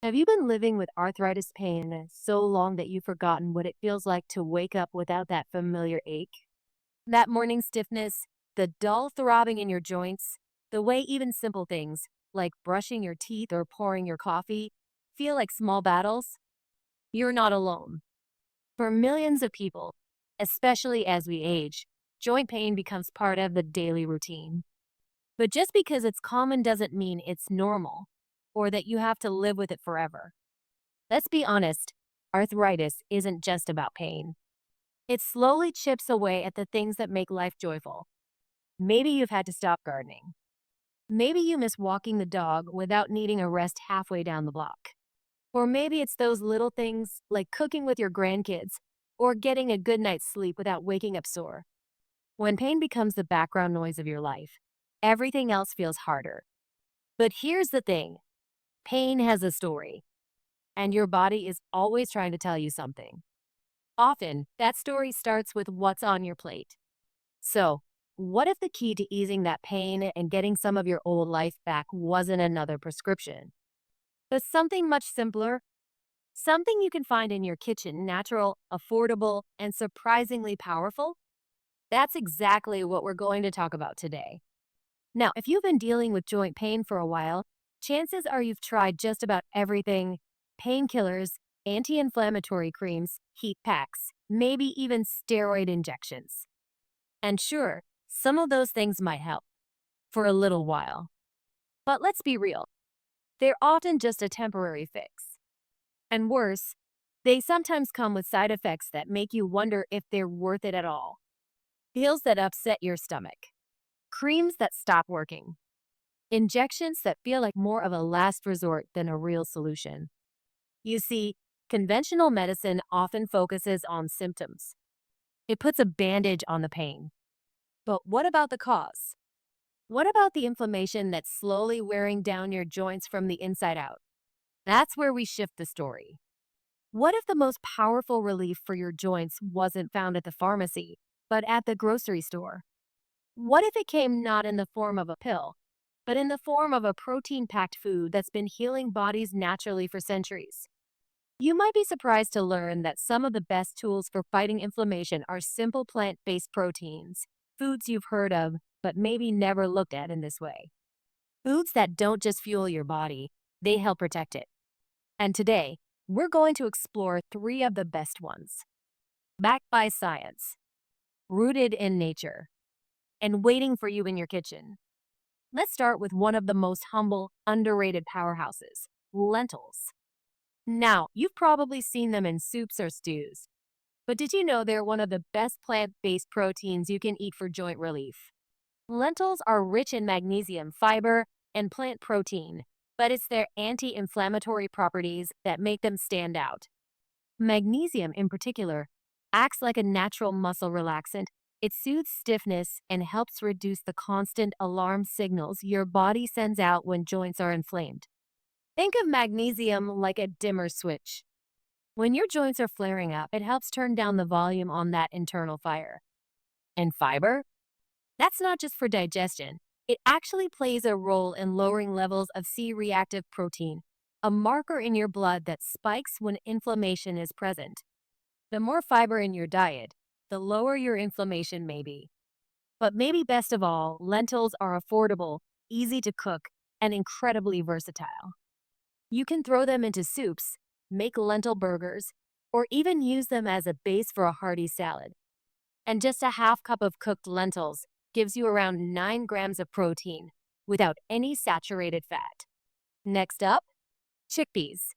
Have you been living with arthritis pain so long that you've forgotten what it feels like to wake up without that familiar ache? That morning stiffness, the dull throbbing in your joints, the way even simple things like brushing your teeth or pouring your coffee feel like small battles? You're not alone. For millions of people, especially as we age, joint pain becomes part of the daily routine. But just because it's common doesn't mean it's normal or that you have to live with it forever. Let's be honest, arthritis isn't just about pain. It slowly chips away at the things that make life joyful. Maybe you've had to stop gardening. Maybe you miss walking the dog without needing a rest halfway down the block. Or maybe it's those little things like cooking with your grandkids or getting a good night's sleep without waking up sore. When pain becomes the background noise of your life, everything else feels harder. But here's the thing, pain has a story, and your body is always trying to tell you something. Often, that story starts with what's on your plate. So, what if the key to easing that pain and getting some of your old life back wasn't another prescription, but something much simpler? Something you can find in your kitchen, natural, affordable, and surprisingly powerful? That's exactly what we're going to talk about today. Now, if you've been dealing with joint pain for a while, chances are you've tried just about everything: painkillers, anti inflammatory creams, heat packs, maybe even steroid injections. And sure, some of those things might help for a little while. But let's be real, they're often just a temporary fix. And worse, they sometimes come with side effects that make you wonder if they're worth it at all. Pills that upset your stomach, creams that stop working, injections that feel like more of a last resort than a real solution. You see, conventional medicine often focuses on symptoms. It puts a bandage on the pain. But what about the cause? What about the inflammation that's slowly wearing down your joints from the inside out? That's where we shift the story. What if the most powerful relief for your joints wasn't found at the pharmacy, but at the grocery store? What if it came not in the form of a pill, but in the form of a protein packed food that's been healing bodies naturally for centuries? You might be surprised to learn that some of the best tools for fighting inflammation are simple plant based proteins, foods you've heard of, but maybe never looked at in this way. Foods that don't just fuel your body, they help protect it. And today, we're going to explore three of the best ones, backed by science, rooted in nature, and waiting for you in your kitchen. Let's start with one of the most humble, underrated powerhouses: lentils. Now, you've probably seen them in soups or stews, but did you know they're one of the best plant based proteins you can eat for joint relief? Lentils are rich in magnesium, fiber, and plant protein, but it's their anti inflammatory properties that make them stand out. Magnesium, in particular, acts like a natural muscle relaxant. It soothes stiffness and helps reduce the constant alarm signals your body sends out when joints are inflamed. Think of magnesium like a dimmer switch. When your joints are flaring up, it helps turn down the volume on that internal fire. And fiber? That's not just for digestion. It actually plays a role in lowering levels of C-reactive protein, a marker in your blood that spikes when inflammation is present. The more fiber in your diet, the lower your inflammation may be. But maybe best of all, lentils are affordable, easy to cook, and incredibly versatile. You can throw them into soups, make lentil burgers, or even use them as a base for a hearty salad. And just a half cup of cooked lentils gives you around 9 grams of protein without any saturated fat. Next up, chickpeas,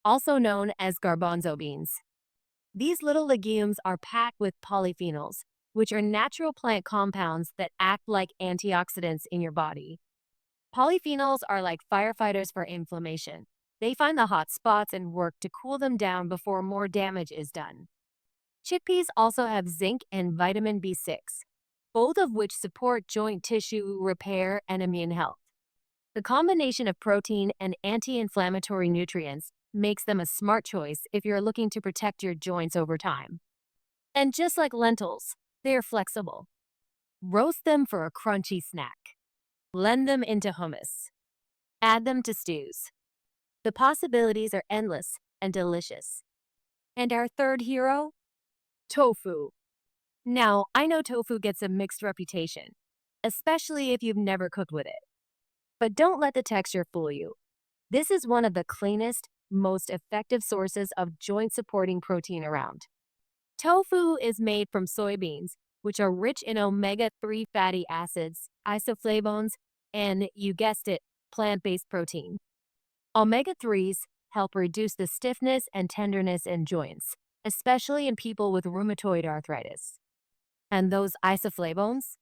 also known as garbanzo beans. These little legumes are packed with polyphenols, which are natural plant compounds that act like antioxidants in your body. Polyphenols are like firefighters for inflammation. They find the hot spots and work to cool them down before more damage is done. Chickpeas also have zinc and vitamin B6, both of which support joint tissue repair and immune health. The combination of protein and anti-inflammatory nutrients makes them a smart choice if you're looking to protect your joints over time. And just like lentils, they are flexible. Roast them for a crunchy snack. Blend them into hummus. Add them to stews. The possibilities are endless and delicious. And our third hero? Tofu. Now, I know tofu gets a mixed reputation, especially if you've never cooked with it. But don't let the texture fool you. This is one of the cleanest, most effective sources of joint supporting protein around. Tofu is made from soybeans, which are rich in omega-3 fatty acids, isoflavones, and, you guessed it, plant-based protein. Omega-3s help reduce the stiffness and tenderness in joints, especially in people with rheumatoid arthritis. And those isoflavones?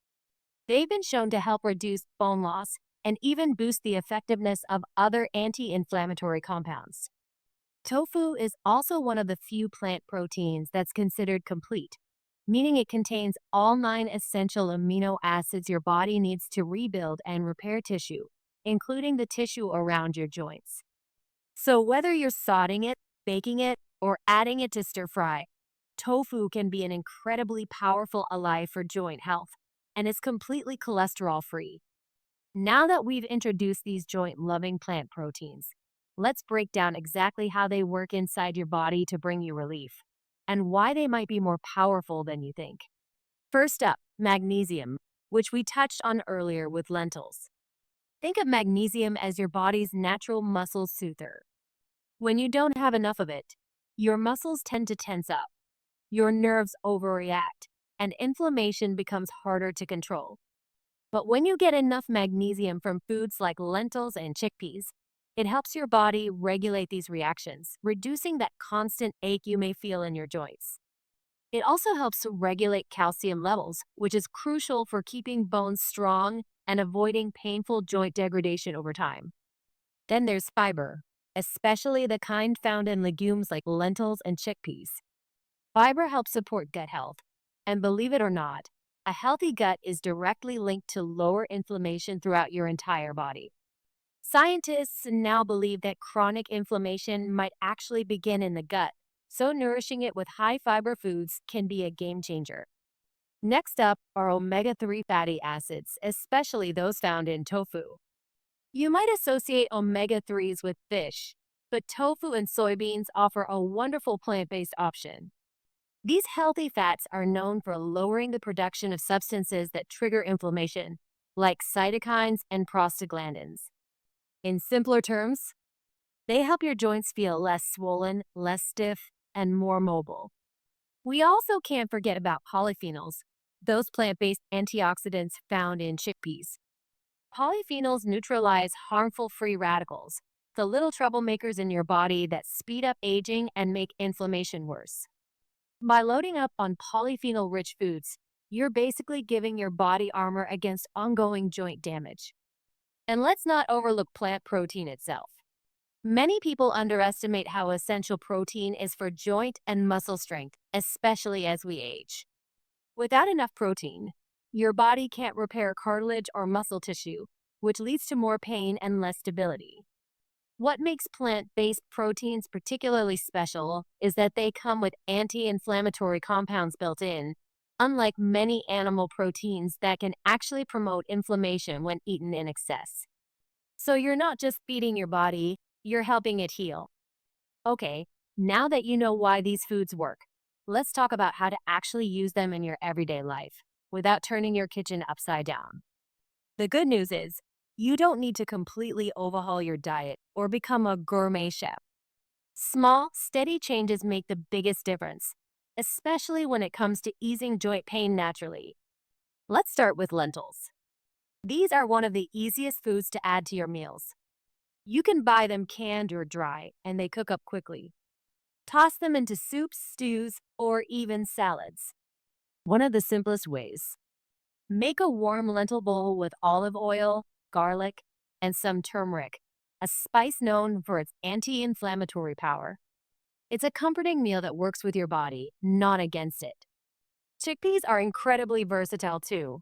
They've been shown to help reduce bone loss and even boost the effectiveness of other anti-inflammatory compounds. Tofu is also one of the few plant proteins that's considered complete, meaning it contains all 9 essential amino acids your body needs to rebuild and repair tissue, including the tissue around your joints. So whether you're sauteing it, baking it, or adding it to stir fry, tofu can be an incredibly powerful ally for joint health, and it's completely cholesterol-free. Now that we've introduced these joint-loving plant proteins, let's break down exactly how they work inside your body to bring you relief, and why they might be more powerful than you think. First up, magnesium, which we touched on earlier with lentils. Think of magnesium as your body's natural muscle soother. When you don't have enough of it, your muscles tend to tense up, your nerves overreact, and inflammation becomes harder to control. But when you get enough magnesium from foods like lentils and chickpeas, it helps your body regulate these reactions, reducing that constant ache you may feel in your joints. It also helps to regulate calcium levels, which is crucial for keeping bones strong and avoiding painful joint degradation over time. Then there's fiber, especially the kind found in legumes like lentils and chickpeas. Fiber helps support gut health, and believe it or not, a healthy gut is directly linked to lower inflammation throughout your entire body. Scientists now believe that chronic inflammation might actually begin in the gut, so nourishing it with high fiber foods can be a game changer. Next up are omega-3 fatty acids, especially those found in tofu. You might associate omega-3s with fish, but tofu and soybeans offer a wonderful plant-based option. These healthy fats are known for lowering the production of substances that trigger inflammation, like cytokines and prostaglandins. In simpler terms, they help your joints feel less swollen, less stiff, and more mobile. We also can't forget about polyphenols, those plant-based antioxidants found in chickpeas. Polyphenols neutralize harmful free radicals, the little troublemakers in your body that speed up aging and make inflammation worse. By loading up on polyphenol-rich foods, you're basically giving your body armor against ongoing joint damage. And let's not overlook plant protein itself. Many people underestimate how essential protein is for joint and muscle strength, especially as we age. Without enough protein, your body can't repair cartilage or muscle tissue, which leads to more pain and less stability. What makes plant-based proteins particularly special is that they come with anti-inflammatory compounds built in, unlike many animal proteins that can actually promote inflammation when eaten in excess. So you're not just feeding your body, you're helping it heal. Okay, now that you know why these foods work, let's talk about how to actually use them in your everyday life without turning your kitchen upside down. The good news is, you don't need to completely overhaul your diet or become a gourmet chef. Small, steady changes make the biggest difference, especially when it comes to easing joint pain naturally. Let's start with lentils. These are one of the easiest foods to add to your meals. You can buy them canned or dry, and they cook up quickly. Toss them into soups, stews, or even salads. One of the simplest ways. Make a warm lentil bowl with olive oil, garlic, and some turmeric, a spice known for its anti-inflammatory power. It's a comforting meal that works with your body, not against it. Chickpeas are incredibly versatile too.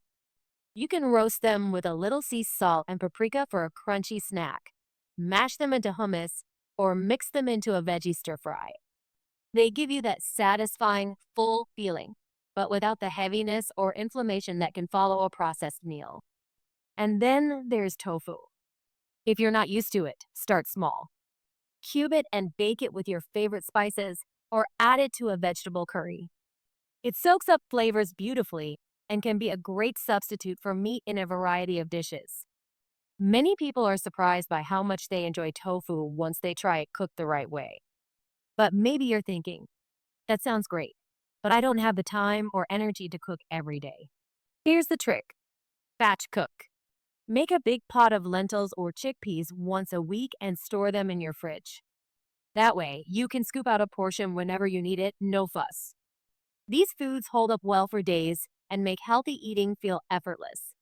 You can roast them with a little sea salt and paprika for a crunchy snack. Mash them into hummus or mix them into a veggie stir fry. They give you that satisfying, full feeling, but without the heaviness or inflammation that can follow a processed meal. And then there's tofu. If you're not used to it, start small. Cube it and bake it with your favorite spices or add it to a vegetable curry. It soaks up flavors beautifully and can be a great substitute for meat in a variety of dishes. Many people are surprised by how much they enjoy tofu once they try it cooked the right way. But maybe you're thinking, that sounds great, but I don't have the time or energy to cook every day. Here's the trick: batch cook. Make a big pot of lentils or chickpeas once a week and store them in your fridge. That way, you can scoop out a portion whenever you need it, no fuss. These foods hold up well for days and make healthy eating feel effortless.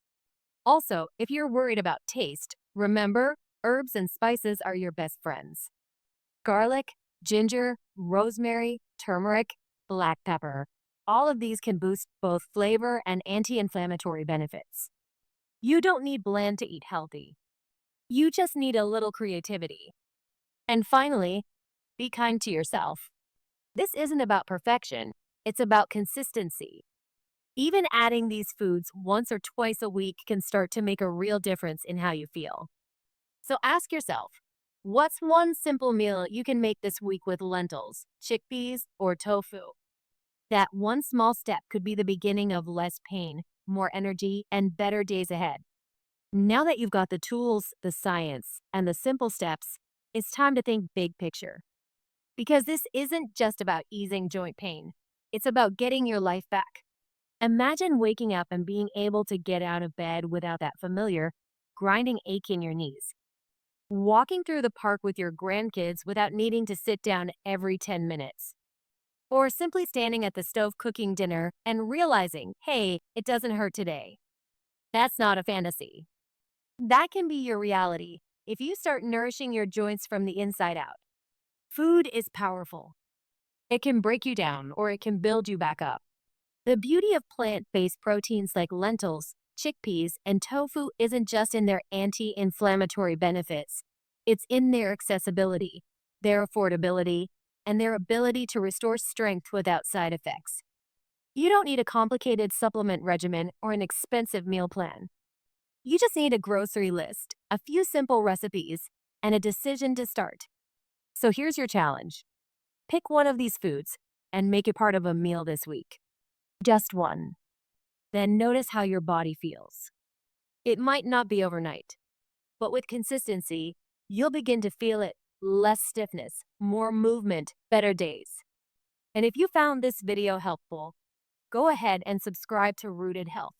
Also, if you're worried about taste, remember, herbs and spices are your best friends. Garlic, ginger, rosemary, turmeric, black pepper. All of these can boost both flavor and anti-inflammatory benefits. You don't need bland to eat healthy. You just need a little creativity. And finally, be kind to yourself. This isn't about perfection, it's about consistency. Even adding these foods once or twice a week can start to make a real difference in how you feel. So ask yourself, what's one simple meal you can make this week with lentils, chickpeas, or tofu? That one small step could be the beginning of less pain, more energy, and better days ahead. Now that you've got the tools, the science, and the simple steps, it's time to think big picture. Because this isn't just about easing joint pain, it's about getting your life back. Imagine waking up and being able to get out of bed without that familiar, grinding ache in your knees. Walking through the park with your grandkids without needing to sit down every 10 minutes. Or simply standing at the stove cooking dinner and realizing, hey, it doesn't hurt today. That's not a fantasy. That can be your reality if you start nourishing your joints from the inside out. Food is powerful. It can break you down or it can build you back up. The beauty of plant-based proteins like lentils, chickpeas, and tofu isn't just in their anti-inflammatory benefits. It's in their accessibility, their affordability, and their ability to restore strength without side effects. You don't need a complicated supplement regimen or an expensive meal plan. You just need a grocery list, a few simple recipes, and a decision to start. So here's your challenge. Pick one of these foods and make it part of a meal this week. Just one. Then notice how your body feels. It might not be overnight, but with consistency, you'll begin to feel it: less stiffness, more movement, better days. And if you found this video helpful, go ahead and subscribe to Rooted Health.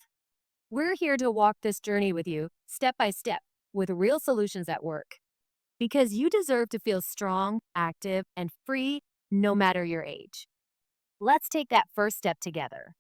We're here to walk this journey with you, step by step, with real solutions at work. Because you deserve to feel strong, active, and free no matter your age. Let's take that first step together.